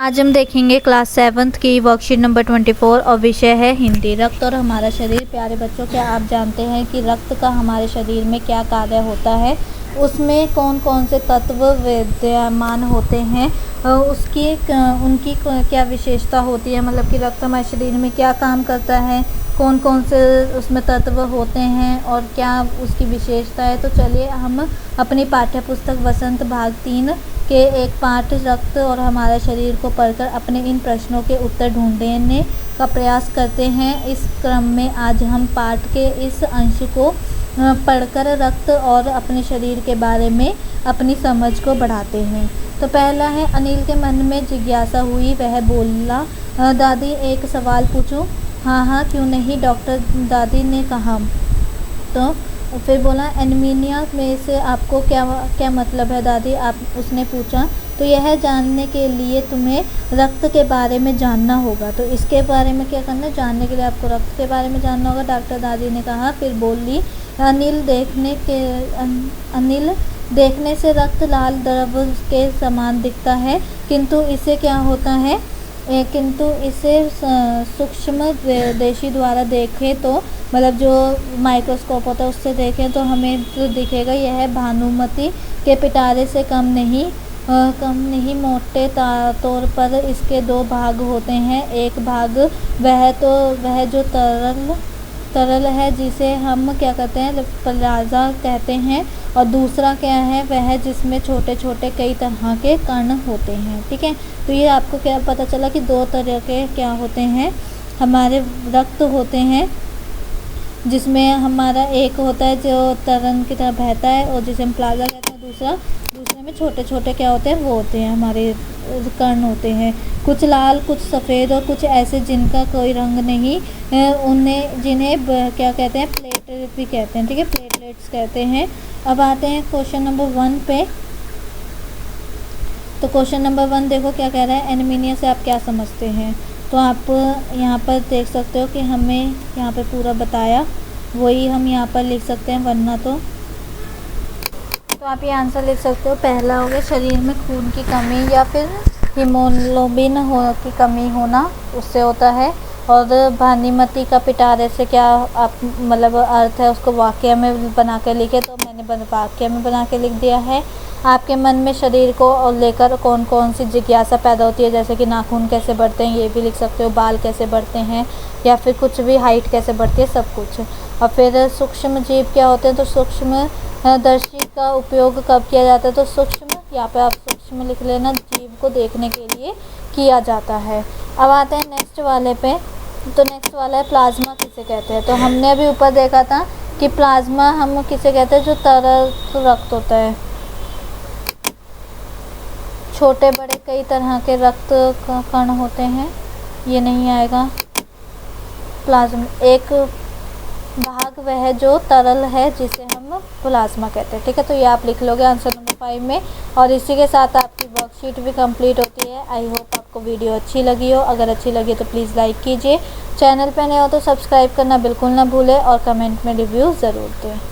आज हम देखेंगे क्लास 7th की वर्कशीट नंबर 24 और विषय है हिंदी। रक्त और हमारा शरीर। प्यारे बच्चों, क्या आप जानते हैं कि रक्त का हमारे शरीर में क्या कार्य होता है, उसमें कौन कौन से तत्व विद्यमान होते हैं, उनकी क्या विशेषता होती है, मतलब कि रक्त हमारे शरीर में क्या काम करता है, कौन कौन से उसमें तत्व होते हैं और क्या उसकी विशेषता है। तो चलिए हम अपनी पाठ्य पुस्तक वसंत भाग 3 के एक पाठ रक्त और हमारा शरीर को पढ़कर अपने इन प्रश्नों के उत्तर ढूंढने का प्रयास करते हैं। इस क्रम में आज हम पाठ के इस अंश को पढ़कर रक्त और अपने शरीर के बारे में अपनी समझ को बढ़ाते हैं। तो पहला है, अनिल के मन में जिज्ञासा हुई। वह बोला, दादी एक सवाल पूछूं? हाँ हाँ, क्यों नहीं, डॉक्टर दादी ने कहा। तो फिर बोला, एनीमिया में से आपको क्या मतलब है दादी, उसने पूछा। तो यह जानने के लिए तुम्हें रक्त के बारे में जानना होगा। तो इसके बारे में क्या करना है, जानने के लिए आपको रक्त के बारे में जानना होगा, डॉक्टर दादी ने कहा। फिर बोली, अनिल देखने से रक्त लाल द्रव के समान दिखता है, किंतु इसे क्या होता है, किंतु इसे सूक्ष्म देशी द्वारा देखें तो, मतलब जो माइक्रोस्कोप होता है उससे देखें तो हमें जो दिखेगा यह भानुमति के पिटारे से कम नहीं मोटे तौर पर इसके दो भाग होते हैं। एक भाग वह जो तरल है जिसे हम क्या कहते हैं, प्लाज्मा कहते हैं, और दूसरा क्या है, वह जिसमें छोटे छोटे कई तरह के कण होते हैं। ठीक है, तो ये आपको क्या पता चला कि दो तरह के क्या होते हैं, हमारे रक्त होते हैं, जिसमें हमारा एक होता है जो तरंग की तरह बहता है और जिसे हम प्लाज्मा कहते हैं, दूसरे में छोटे छोटे क्या होते हैं, वो होते हैं हमारे कण होते हैं, कुछ लाल कुछ सफ़ेद और कुछ ऐसे जिनका कोई रंग नहीं, जिन्हें क्या कहते हैं, प्लेटलेट भी कहते हैं। ठीक है, प्लेटलेट्स कहते हैं। अब आते हैं क्वेश्चन नंबर 1 पे। तो क्वेश्चन नंबर 1 देखो क्या कह रहा है, एनीमिया से आप क्या समझते हैं। तो आप यहाँ पर देख सकते हो कि हमें यहाँ पे पूरा बताया, वही हम यहाँ पर लिख सकते हैं, वरना तो आप ये आंसर लिख सकते हो। पहला हो गया, शरीर में खून की कमी या फिर हीमोग्लोबिन की कमी होना, उससे होता है। और भानुमति का पिटारे से क्या आप मतलब अर्थ है, उसको वाक्य में बना के लिखे, तो मैंने वाक्य में बना के लिख दिया है। आपके मन में शरीर को लेकर कौन कौन सी जिज्ञासा पैदा होती है, जैसे कि नाखून कैसे बढ़ते हैं, ये भी लिख सकते हो, बाल कैसे बढ़ते हैं, या फिर कुछ भी, हाइट कैसे बढ़ती है, सब कुछ। और फिर सूक्ष्म जीव क्या होते हैं, तो सूक्ष्म दर्शी का उपयोग कब किया जाता है, तो सूक्ष्म, यहाँ पे आप सूक्ष्म लिख लेना, जीव को देखने के लिए किया जाता है। अब आते हैं नेक्स्ट वाले पे। तो नेक्स्ट वाला है, प्लाज्मा किसे कहते हैं। तो हमने अभी ऊपर देखा था कि प्लाज्मा हम किसे कहते हैं, जो तरल रक्त होता है, छोटे बड़े कई तरह के रक्त कण होते हैं, ये नहीं आएगा। प्लाज्मा एक भाग वह जो तरल है जिसे हम प्लाज्मा कहते हैं। ठीक है, तो ये आप लिख लोगे आंसर नंबर 5 में। और इसी के साथ आपकी वर्कशीट भी कंप्लीट होती है। आई होप आपको वीडियो अच्छी लगी हो। अगर अच्छी लगी तो प्लीज़ लाइक कीजिए, चैनल पे नए हो तो सब्सक्राइब करना बिल्कुल ना भूलें और कमेंट में रिव्यू ज़रूर दें।